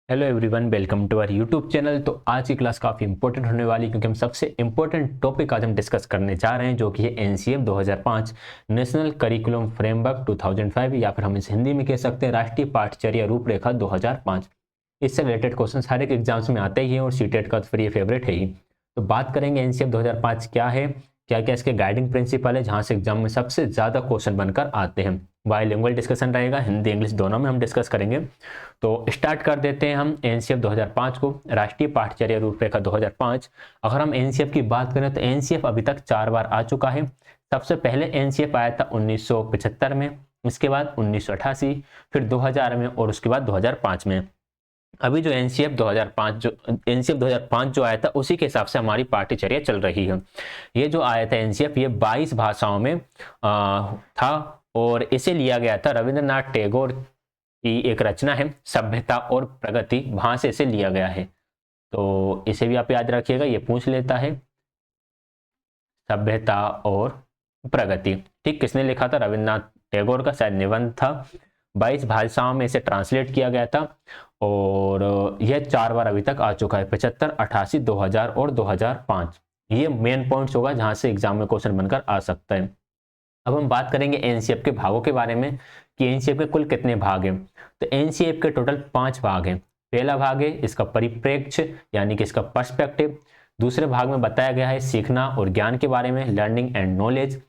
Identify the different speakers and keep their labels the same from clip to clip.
Speaker 1: Hello everyone, welcome to our YouTube channel. तो आज की क्लास काफ़ी इंपॉर्टेंट होने वाली, क्योंकि हम सबसे इंपॉर्टेंट टॉपिक आज हम डिस्कस करने जा रहे हैं, जो कि है एनसीएफ 2005 नेशनल करिकुलम फ्रेमवर्क 2005, या फिर हम इस हिंदी में कह सकते हैं राष्ट्रीय पाठ्यचर्या रूपरेखा 2005। इससे रिलेटेड क्वेश्चन हर एक एग्जाम्स में आते ही हैं और सीटेट का तो फिर ये फेवरेट है ही। तो बात करेंगे एनसीएफ 2005 क्या है, क्या क्या इसके गाइडिंग प्रिंसिपल है, जहाँ से एग्जाम में सबसे ज़्यादा क्वेश्चन बनकर आते हैं। बायलिंगुअल डिस्कशन रहेगा, हिंदी इंग्लिश दोनों में हम डिस्कस करेंगे। तो स्टार्ट कर देते हैं हम एनसीएफ 2005 को, राष्ट्रीय पाठ्यचर्या रूपरेखा 2005। अगर हम एनसीएफ की बात करें तो एनसीएफ अभी तक 4 बार आ चुका है। सबसे पहले एनसीएफ आया था 1975 में, इसके बाद 1988, फिर 2000 में और उसके बाद 2005 में। अभी जो एनसीएफ 2005 जो आया था उसी के हिसाब से हमारी पाठ्यचर्या चल रही है। ये जो आया था एनसीएफ, ये 22 भाषाओं में था और इसे लिया गया था रविंद्रनाथ टैगोर की एक रचना है सभ्यता और प्रगति, वहां से इसे लिया गया है। तो इसे भी आप याद रखिएगा, ये पूछ लेता है सभ्यता और प्रगति। ठीक, किसने लिखा था? रविंद्रनाथ टैगोर का शायद निबंध था। 22 भाषाओं में इसे ट्रांसलेट किया गया था और यह 4 बार अभी तक आ चुका है, 75, 88, 2000 और 2005। ये मेन पॉइंट्स होगा जहां से एग्जाम में क्वेश्चन बनकर आ सकता है। अब हम बात करेंगे एनसीएफ के भागों के बारे में कि एनसीएफ के कुल कितने भाग हैं। तो एनसीएफ के टोटल 5 भाग हैं। पहला भाग है इसका परिप्रेक्ष्य, यानी कि इसका पर्सपेक्टिव। दूसरे भाग में बताया गया है सीखना और ज्ञान के बारे में, लर्निंग एंड नॉलेज।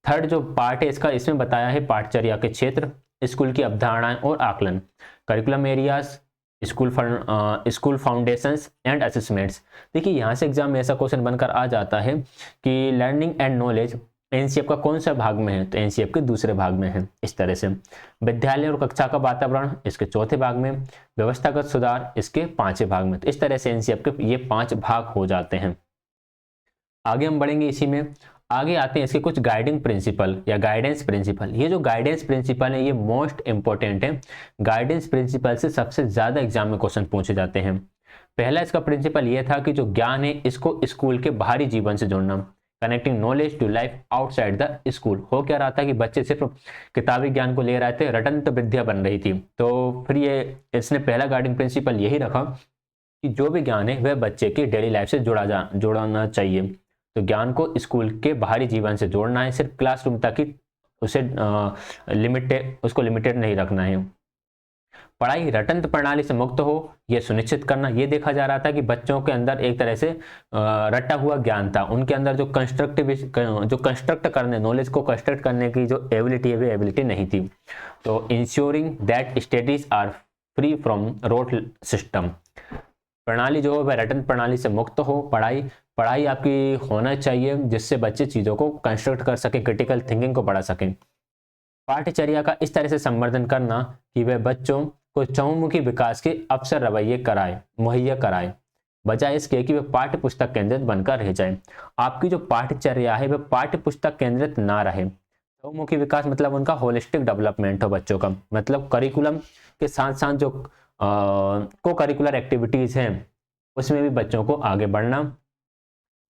Speaker 1: थर्ड जो पार्ट है इसका, इसमें बताया है पाठचर्या के क्षेत्र, स्कूल की अवधारणाएं और आकलन, curriculum areas, school foundations and assessments. देखिए यहाँ से एग्जाम में ऐसा क्वेश्चन बनकर आ जाता है कि लर्निंग एंड नॉलेज एनसीएफ का कौन सा भाग में है, तो एनसीएफ के दूसरे भाग में है। इस तरह से विद्यालय और कक्षा का वातावरण इसके चौथे भाग में, व्यवस्थागत सुधार इसके 5वें भाग में। तो इस तरह से एनसीएफ के ये 5 भाग हो जाते हैं। आगे हम बढ़ेंगे इसी में। आगे आते हैं इसके कुछ गाइडिंग प्रिंसिपल या गाइडेंस प्रिंसिपल। ये जो गाइडेंस प्रिंसिपल है ये मोस्ट इंपॉर्टेंट है। गाइडेंस प्रिंसिपल से सबसे ज्यादा एग्जाम में क्वेश्चन पूछे जाते हैं। पहला इसका प्रिंसिपल ये था कि जो ज्ञान है इसको स्कूल के बाहरी जीवन से जोड़ना, connecting knowledge to life outside the school. हो क्या रहा था कि बच्चे सिर्फ किताबी ज्ञान को ले रहे थे, रटंत विद्या बन रही थी। तो फिर ये इसने पहला गाइडिंग प्रिंसिपल यही रखा कि जो भी ज्ञान है वह बच्चे की डेली लाइफ से जोड़ना चाहिए। तो ज्ञान को स्कूल के बाहरी जीवन से जोड़ना है, सिर्फ क्लासरूम तक ही उसे उसको लिमिटेड नहीं रखना है। पढ़ाई रटंत प्रणाली से मुक्त हो यह सुनिश्चित करना। यह देखा जा रहा था कि बच्चों के अंदर एक तरह से रटा हुआ ज्ञान था, उनके अंदर जो कंस्ट्रक्ट करने, नॉलेज को कंस्ट्रक्ट करने की जो एबिलिटी है वो एबिलिटी नहीं थी। तो ensuring that studies are free from rote system. प्रणाली जो है वह रटन प्रणाली से मुक्त हो। पढ़ाई आपकी होना चाहिए जिससे बच्चे चीज़ों को कंस्ट्रक्ट कर सके, क्रिटिकल थिंकिंग को बढ़ा सकें। पाठ्यचर्या का इस तरह से संवर्धन करना कि वह बच्चों को चहुमुखी विकास के अवसर रवैये मुहैया कराए, बजाय इसके कि वह पाठ्य पुस्तक केंद्रित बनकर रह जाए। आपकी जो पाठ्यचर्या है वह पाठ्य पुस्तक केंद्रित ना रहे। चहुमुखी विकास मतलब उनका होलिस्टिक डेवलपमेंट हो बच्चों का, मतलब करिकुलम के साथ साथ जो को करिकुलर एक्टिविटीज हैं उसमें भी बच्चों को आगे बढ़ना,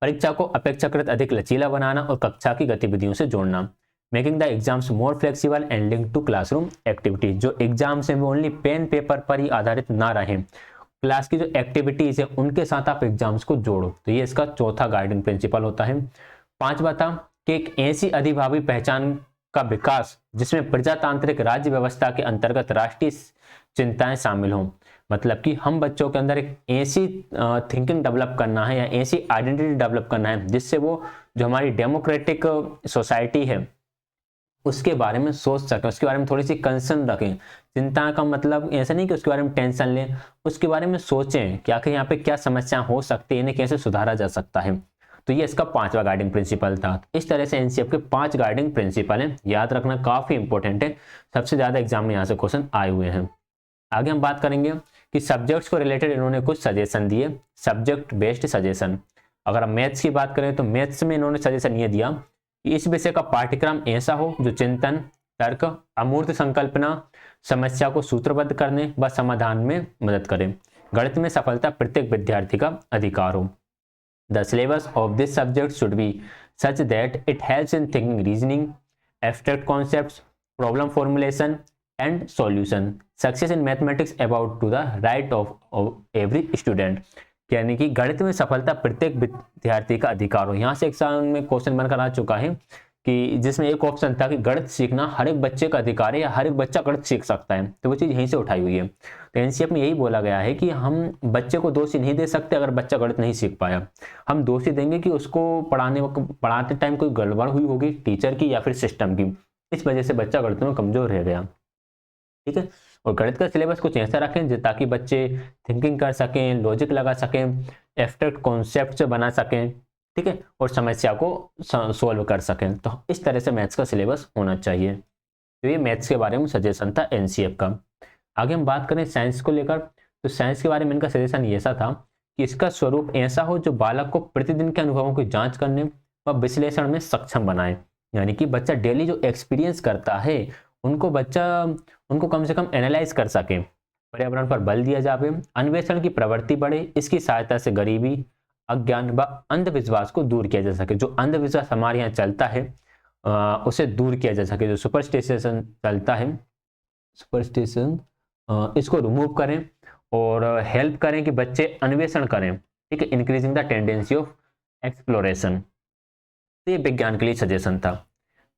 Speaker 1: परीक्षा को अपेक्षाकृत अधिक लचीला बनाना और कक्षा की गतिविधियों से जोड़ना। Making the exams more flexible and link to classroom activities. जो एग्जाम्स हैं वो ओनली पेन पेपर पर ही आधारित ना रहें, क्लास की जो एक्टिविटीज है उनके साथ आप एग्जाम्स को जोड़ो। तो ये इसका चौथा गाइडिंग प्रिंसिपल होता है। 5वां था कि एक ऐसी अधिभावी पहचान का विकास जिसमें प्रजातांत्रिक राज्य व्यवस्था के अंतर्गत राष्ट्रीय चिंताएं शामिल हों। मतलब कि हम बच्चों के अंदर एक ऐसी थिंकिंग डेवलप करना है या ऐसी आइडेंटिटी डेवलप करना है जिससे वो जो हमारी डेमोक्रेटिक सोसाइटी है उसके बारे में सोच सकें, उसके बारे में थोड़ी सी कंसर्न रखें। चिंता का मतलब ऐसा नहीं कि उसके बारे में टेंशन लें, उसके बारे में सोचें कि आखिर यहाँ पे क्या समस्या हो सकती है, इन्हें कैसे सुधारा जा सकता है। तो ये इसका 5वां गाइडिंग प्रिंसिपल था। इस तरह से एनसीएफ के 5 गाइडिंग प्रिंसिपल हैं, याद रखना काफी इंपॉर्टेंट है, सबसे ज्यादा एग्जाम में यहाँ से क्वेश्चन आए हुए हैं। आगे हम बात करेंगे कि सब्जेक्ट्स को रिलेटेड इन्होंने कुछ सजेशन दिए, सब्जेक्ट बेस्ड सजेशन। अगर हम मैथ्स की बात करें तो मैथ्स में इन्होंने सजेशन ये दिया कि इस विषय का पाठ्यक्रम ऐसा हो जो चिंतन, तर्क, अमूर्त संकल्पना, समस्या को सूत्रबद्ध करने व समाधान में मदद करे। गणित में सफलता प्रत्येक विद्यार्थी का अधिकार हो। The syllabus of this subject should be such that it helps in thinking, reasoning, abstract concepts, problem formulation and solution, success in mathematics about to the right of every student, यानी कि गणित में सफलता प्रत्येक विद्यार्थी का अधिकार हो। यहाँ से एग्जाम में क्वेश्चन बनकर आ चुका है कि जिसमें एक ऑप्शन था कि गणित सीखना हर एक बच्चे का अधिकार है या हर एक बच्चा गणित सीख सकता है, तो वो चीज़ यहीं से उठाई हुई है। तो एनसीएफ में यही बोला गया है कि हम बच्चे को दोषी नहीं दे सकते अगर बच्चा गणित नहीं सीख पाया, हम दोषी देंगे कि उसको पढ़ाते टाइम कोई गड़बड़ हुई होगी टीचर की या फिर सिस्टम की, इस वजह से बच्चा गणित में कमजोर रह गया। ठीक है, और गणित का सिलेबस कुछ ऐसा रखें ताकि बच्चे थिंकिंग कर सकें, लॉजिक लगा सकें, एब्स्ट्रैक्ट कॉन्सेप्ट बना सकें, ठीक है, और समस्या को सॉल्व कर सकें। तो इस तरह से मैथ्स का सिलेबस होना चाहिए। तो ये मैथ्स के बारे में सजेशन था एनसीएफ का। आगे हम बात करें साइंस को लेकर, तो साइंस के बारे में इनका सजेशन ये ऐसा था कि इसका स्वरूप ऐसा हो जो बालक को प्रतिदिन के अनुभवों की जांच करने व विश्लेषण में सक्षम बनाए, यानी कि बच्चा डेली जो एक्सपीरियंस करता है उनको कम से कम एनालाइज कर सके, पर्यावरण पर बल दिया जाए, अन्वेषण की प्रवृत्ति बढ़े, इसकी सहायता से गरीबी, अज्ञान व अंधविश्वास को दूर किया जा सके। जो अंधविश्वास हमारे यहाँ चलता है उसे दूर किया जा सके, जो सुपरस्टिशन चलता है, सुपरस्टिशन इसको रिमूव करें और हेल्प करें कि बच्चे अन्वेषण करें, ठीक है, increasing the tendency of exploration. तो ये विज्ञान के लिए सजेशन था।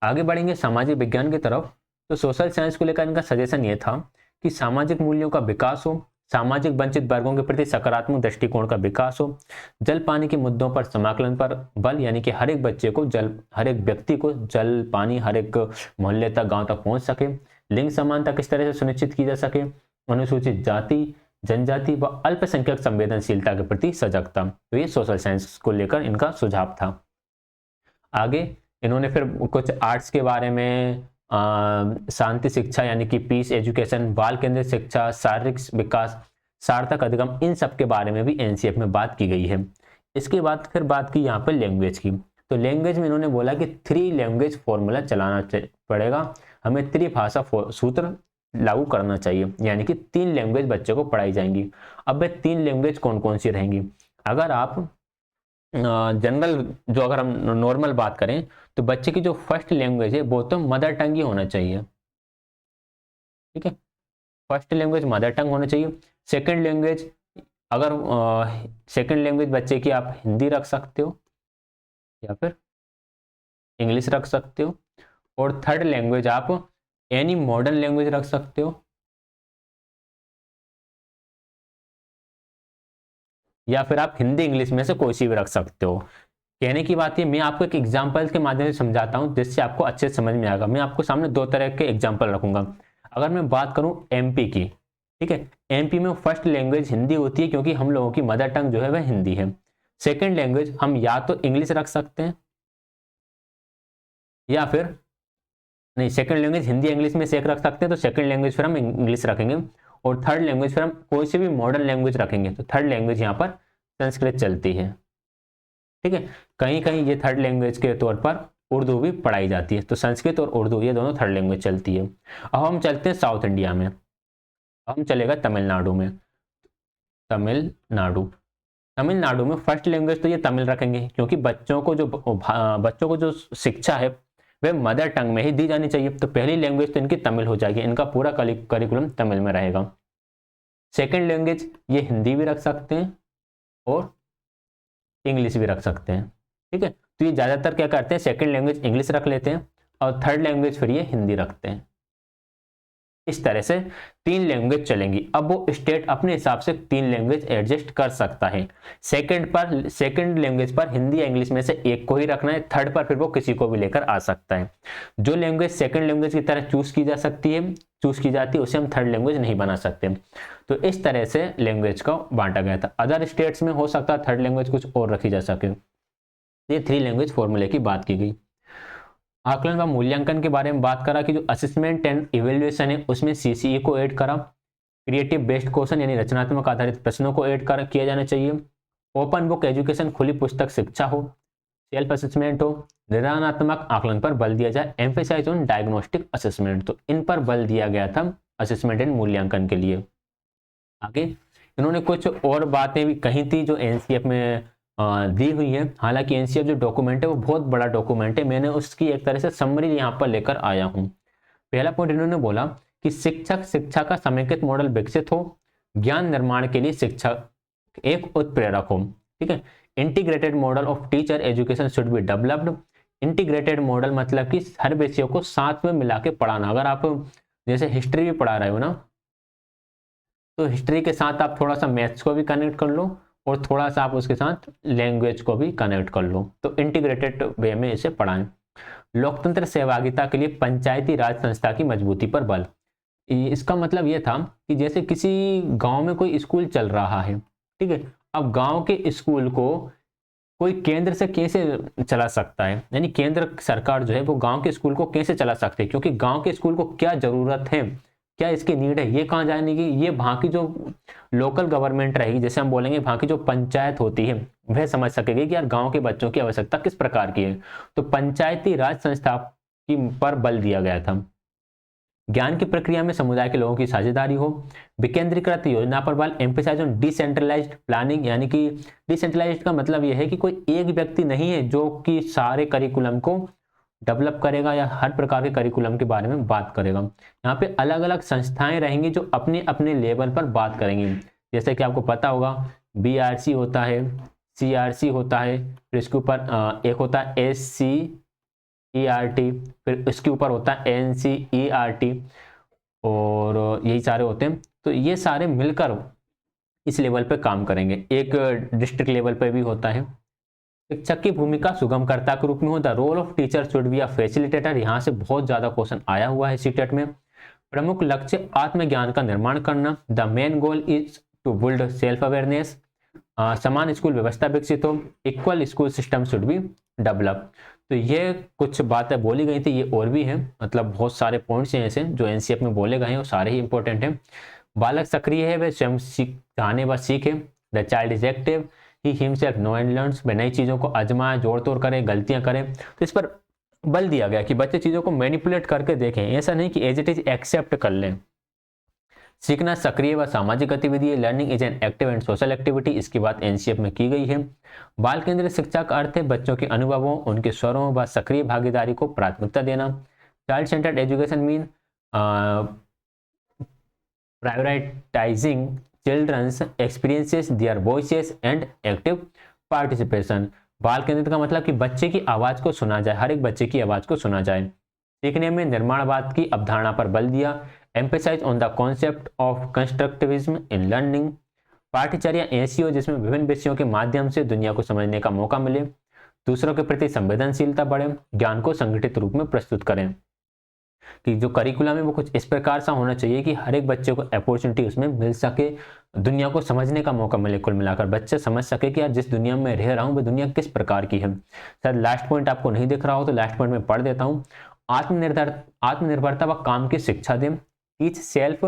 Speaker 1: आगे बढ़ेंगे सामाजिक विज्ञान की तरफ, तो सोशल साइंस को लेकर इनका सजेशन ये था कि सामाजिक मूल्यों का विकास हो, सामाजिक वंचित वर्गों के प्रति सकारात्मक दृष्टिकोण का विकास हो, जल पानी के मुद्दों पर समाकलन पर बल, यानी कि हर एक बच्चे को हर एक व्यक्ति को जल पानी हर एक मोहल्ले तक, गांव तक पहुंच सके, लिंग समानता किस तरह से सुनिश्चित की जा सके, अनुसूचित जाति, जनजाति व अल्पसंख्यक संवेदनशीलता के प्रति सजगता। तो ये सोशल साइंस को लेकर इनका सुझाव था। आगे इन्होंने फिर कुछ आर्ट्स के बारे में शांति शिक्षा यानी कि पीस एजुकेशन, बाल केंद्रित शिक्षा, शारीरिक विकास, सार्थक अधिगम, इन सब के बारे में भी एनसीएफ में बात की गई है। इसके बाद फिर बात की यहाँ पर लैंग्वेज की, तो लैंग्वेज में इन्होंने बोला कि 3 लैंग्वेज फॉर्मूला चलाना पड़ेगा, हमें त्रिभाषा सूत्र लागू करना चाहिए, यानी कि 3 लैंग्वेज बच्चे को पढ़ाई जाएंगी। अब वे 3 लैंग्वेज कौन कौन सी रहेंगी? अगर आप जनरल जो अगर हम नॉर्मल बात करें तो बच्चे की जो फर्स्ट लैंग्वेज है वो तो मदर टंग ही होना चाहिए, ठीक है, फर्स्ट लैंग्वेज मदर टंग होना चाहिए। सेकंड लैंग्वेज, अगर सेकंड लैंग्वेज बच्चे की आप हिंदी रख सकते हो या फिर इंग्लिश रख सकते हो, और थर्ड लैंग्वेज आप एनी मॉडर्न लैंग्वेज रख सकते हो, या फिर आप हिंदी इंग्लिश में से कोई सी भी रख सकते हो। कहने की बात है, मैं आपको एक एग्जाम्पल के माध्यम से समझाता हूं जिससे आपको अच्छे से समझ में आएगा। मैं आपको सामने 2 तरह के एग्जाम्पल रखूंगा। अगर मैं बात करूं एमपी की, ठीक है, एमपी में फर्स्ट लैंग्वेज हिंदी होती है क्योंकि हम लोगों की मदर टंग जो है वह हिंदी है। सेकेंड लैंग्वेज हम या तो इंग्लिश रख सकते हैं या फिर नहीं, सेकंड लैंग्वेज हिंदी इंग्लिश में से एक रख सकते हैं, तो सेकंड लैंग्वेज फिर हम इंग्लिश रखेंगे, और थर्ड लैंग्वेज फिर हम कोई सी भी मॉडर्न लैंग्वेज रखेंगे। तो थर्ड लैंग्वेज यहाँ पर संस्कृत चलती है, ठीक है, कहीं कहीं ये थर्ड लैंग्वेज के तौर पर उर्दू भी पढ़ाई जाती है। तो संस्कृत और उर्दू ये दोनों थर्ड लैंग्वेज चलती है। अब हम चलते हैं साउथ इंडिया में, हम चलेगा तमिलनाडु में। तमिलनाडु में फर्स्ट लैंग्वेज तो ये तमिल रखेंगे क्योंकि बच्चों को जो शिक्षा है वह मदर टंग में ही दी जानी चाहिए। तो पहली लैंग्वेज तो इनकी तमिल हो जाएगी, इनका पूरा करिकुलम तमिल में रहेगा। सेकंड लैंग्वेज ये हिंदी भी रख सकते हैं और इंग्लिश भी रख सकते हैं, ठीक है। तो ये ज़्यादातर क्या करते हैं, सेकंड लैंग्वेज इंग्लिश रख लेते हैं और थर्ड लैंग्वेज फिर ये हिंदी रखते हैं। इस तरह से 3 लैंग्वेज चलेंगी। अब वो स्टेट अपने हिसाब से 3 लैंग्वेज एडजस्ट कर सकता है। सेकंड लैंग्वेज पर हिंदी या इंग्लिश में से एक को ही रखना है, थर्ड पर फिर वो किसी को भी लेकर आ सकता है। जो लैंग्वेज सेकंड लैंग्वेज की तरह चूज की जाती है उसे हम थर्ड लैंग्वेज नहीं बना सकते। तो इस तरह से लैंग्वेज को बांटा गया था। अदर स्टेट्स में हो सकता है थर्ड लैंग्वेज कुछ और रखी जा सके। ये 3 लैंग्वेज फॉर्मूले की बात की गई। आकलन व मूल्यांकन के बारे में बात करा कि जो असेसमेंट एंड इवेल्युएशन है उसमें सीसीई को ऐड करा, क्रिएटिव बेस्ड क्वेश्चन यानी रचनात्मक आधारित प्रश्नों को ऐड किया जाना चाहिए, ओपन बुक एजुकेशन खुली पुस्तक शिक्षा हो, सेल्फ असेसमेंट हो, निर्णयात्मक आकलन पर बल दिया जाए, एम्फेसाइज ऑन डायग्नोस्टिक असेसमेंट। तो इन पर बल दिया गया था असेसमेंट एंड मूल्यांकन के लिए। आगे इन्होंने कुछ और बातें भी कही थी जो एनसीएफ में दी हुई है। हालांकि एनसीएफ जो डॉक्यूमेंट है वो बहुत बड़ा डॉक्यूमेंट है, मैंने उसकी एक तरह से समरी यहाँ पर लेकर आया हूँ। पहला पॉइंट इन्होंने बोला कि शिक्षक शिक्षा का समेकित मॉडल विकसित हो, ज्ञान निर्माण के लिए शिक्षक एक उत्प्रेरक हो। ठीक है, integrated model of teacher education should be developed. Integrated model मतलब कि हर विषयों को साथ में मिला के पढ़ाना। अगर आप जैसे हिस्ट्री भी पढ़ा रहे हो ना, तो हिस्ट्री के साथ आप थोड़ा सा मैथ्स को भी कनेक्ट कर लो और थोड़ा सा आप उसके साथ लैंग्वेज को भी कनेक्ट कर लो, तो इंटीग्रेटेड वे में इसे पढ़ाएं। लोकतंत्र सहभागिता के लिए पंचायती राज संस्था की मजबूती पर बल। इसका मतलब यह था कि जैसे किसी गांव में कोई स्कूल चल रहा है, ठीक है, अब गांव के स्कूल को कोई केंद्र से कैसे चला सकता है, यानी केंद्र सरकार जो है वो गांव के स्कूल को कैसे चला सकती है, क्योंकि गांव के स्कूल को क्या जरूरत है, क्या इसकी नीड है, ये कहाँ जानेगी, ये वहाँ की जो लोकल गवर्नमेंट रहेगी, जैसे हम बोलेंगे वहाँ की जो पंचायत होती है वह समझ सकेगी कि यार गांव के बच्चों की आवश्यकता किस प्रकार की है। तो पंचायती राज संस्था की पर बल दिया गया था। ज्ञान की प्रक्रिया में समुदाय के लोगों की साझेदारी हो। विकेंद्रीकृत योजना पर बल, एम्फेसाइज ऑन डिसेंट्रलाइज्ड प्लानिंग, यानी कि डिसेंट्रलाइज्ड का मतलब यह है कि कोई एक व्यक्ति नहीं है जो कि सारे करिकुलम को डेवलप करेगा या हर प्रकार के करिकुलम के बारे में बात करेगा। यहाँ पे अलग अलग संस्थाएं रहेंगी जो अपने अपने लेवल पर बात करेंगी। जैसे कि आपको पता होगा BRC होता है, CRC होता है, फिर इसके ऊपर एक होता है SCERT, फिर इसके ऊपर होता है NCERT, और यही सारे होते हैं। तो ये सारे मिलकर इस लेवल पे काम करेंगे। एक डिस्ट्रिक्ट लेवल पे भी होता है। शिक्षक की भूमिका सुगमकर्ता के रूप में हो। The role of teacher should be a facilitator. यहाँ से बहुत ज्यादा क्वेश्चन आया हुआ है सीटेट में। प्रमुख लक्ष्य आत्मज्ञान का निर्माण करना। The main goal is to build self awareness. समान स्कूल व्यवस्था विकसित हो। Equal school system should be develop. तो ये कुछ बातें बोली गई थी, ये और भी हैं, मतलब बहुत सारे पॉइंट्स हैं ऐसे जो एनसीएफ में बोले गए हैं और सारे ही इंपॉर्टेंट हैं। बालक सक्रिय है, वह स्वयं जाने व सीखे। The child is active, he himself know and learns, वह नई चीज़ों को आजमाए, जोड़ तोड़ करे, गलतियां करें। तो इस पर बल दिया गया कि बच्चे चीज़ों को मैनिपुलेट करके देखें, ऐसा नहीं कि एज इट इज एक्सेप्ट कर लें। सीखना सक्रिय व सामाजिक गतिविधि है। Learning is an active and social activity, इसकी बात एनसीएफ में की गई है। बाल केंद्रित शिक्षा का अर्थ है बच्चों के अनुभवों, उनके स्वरों व सक्रिय भागीदारी को प्राथमिकता देना। Child centred education mean prioritizing children's experiences, their voices and active participation. बाल केंद्रित का मतलब कि बच्चे की आवाज को सुना जाए, हर एक बच्चे की आवाज को सुना जाए। सीखने में निर्माणवाद की अवधारणा पर बल दिया। Emphasise on the concept of constructivism in learning. पाठ्यचर्या ऐसी हो जिसमें विभिन्न विषयों के माध्यम से दुनिया को समझने का मौका मिले। दूसरों के प्रति संवेदनशीलता बढ़े। ज्ञान को संगठित रूप में प्रस्तुत करें, कि जो करिकुलम है वो कुछ इस प्रकार सा होना चाहिए कि हर एक बच्चे को अपॉर्चुनिटी उसमें मिल सके, दुनिया को समझने का मौका मिले। कुल मिलाकर बच्चे समझ सके कि यार जिस दुनिया में रह रहा हूँ वो दुनिया किस प्रकार की है। सर लास्ट पॉइंट आपको नहीं दिख रहा हो तो लास्ट पॉइंट में पढ़ देता हूँ। आत्मनिर्भरता व काम की शिक्षा दें। Teach self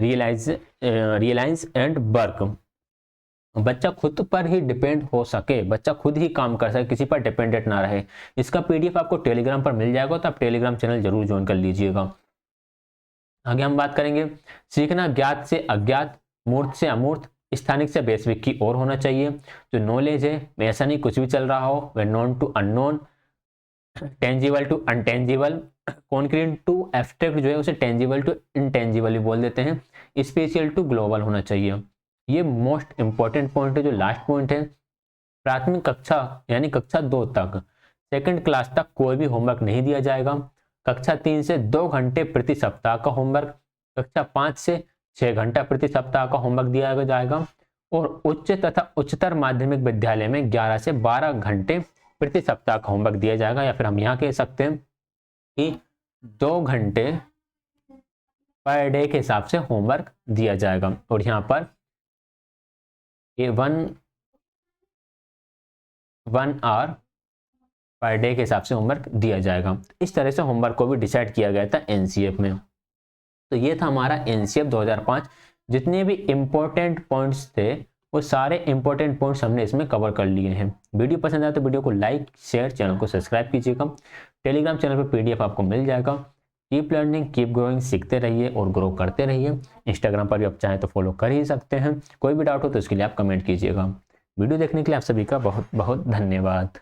Speaker 1: realise and work. बच्चा खुद पर ही डिपेंड हो सके, बच्चा खुद ही काम कर सके, किसी पर डिपेंडेंट ना रहे। इसका पीडीएफ आपको टेलीग्राम पर मिल जाएगा, तो आप टेलीग्राम चैनल जरूर ज्वाइन कर लीजिएगा। आगे हम बात करेंगे सीखना ज्ञात से अज्ञात, मूर्त से अमूर्त, स्थानिक से वैश्विक की ओर होना चाहिए। जो नॉलेज है ऐसा नहीं कुछ भी चल रहा हो, वे known to unknown, tangible to intangible, concrete to abstract जो है उसे टेंजिबल टू इनटेंजिबल भी बोल देते हैं, स्पेशल टू ग्लोबल होना चाहिए। ये मोस्ट इंपॉर्टेंट पॉइंट है। जो लास्ट पॉइंट है, प्राथमिक कक्षा यानी कक्षा 2 तक, सेकंड क्लास तक कोई भी होमवर्क नहीं दिया जाएगा। कक्षा 3 से 2 घंटे प्रति सप्ताह का होमवर्क, कक्षा 5 से 6 घंटा प्रति सप्ताह का होमवर्क दिया जाएगा, और उच्च तथा उच्चतर माध्यमिक विद्यालय में 11 से 12 घंटे प्रति सप्ताह का होमवर्क दिया जाएगा। या फिर हम यहाँ कह सकते हैं कि 2 घंटे पर डे के हिसाब से होमवर्क दिया जाएगा। और यहाँ पर ये 1 आवर पर डे के हिसाब से होमवर्क दिया जाएगा। इस तरह से होमवर्क को भी डिसाइड किया गया था एनसीएफ में। तो ये था हमारा एनसीएफ 2005। जितने भी इंपॉर्टेंट पॉइंट्स थे वो सारे इंपॉर्टेंट पॉइंट्स हमने इसमें कवर कर लिए हैं। वीडियो पसंद आया तो वीडियो को लाइक शेयर, चैनल को सब्सक्राइब कीजिएगा। टेलीग्राम चैनल पर पीडीएफ आपको मिल जाएगा। कीप लर्निंग कीप ग्रोइंग, सीखते रहिए और ग्रो करते रहिए। इंस्टाग्राम पर भी आप चाहें तो फॉलो कर ही सकते हैं। कोई भी डाउट हो तो उसके लिए आप कमेंट कीजिएगा। वीडियो देखने के लिए आप सभी का बहुत बहुत धन्यवाद।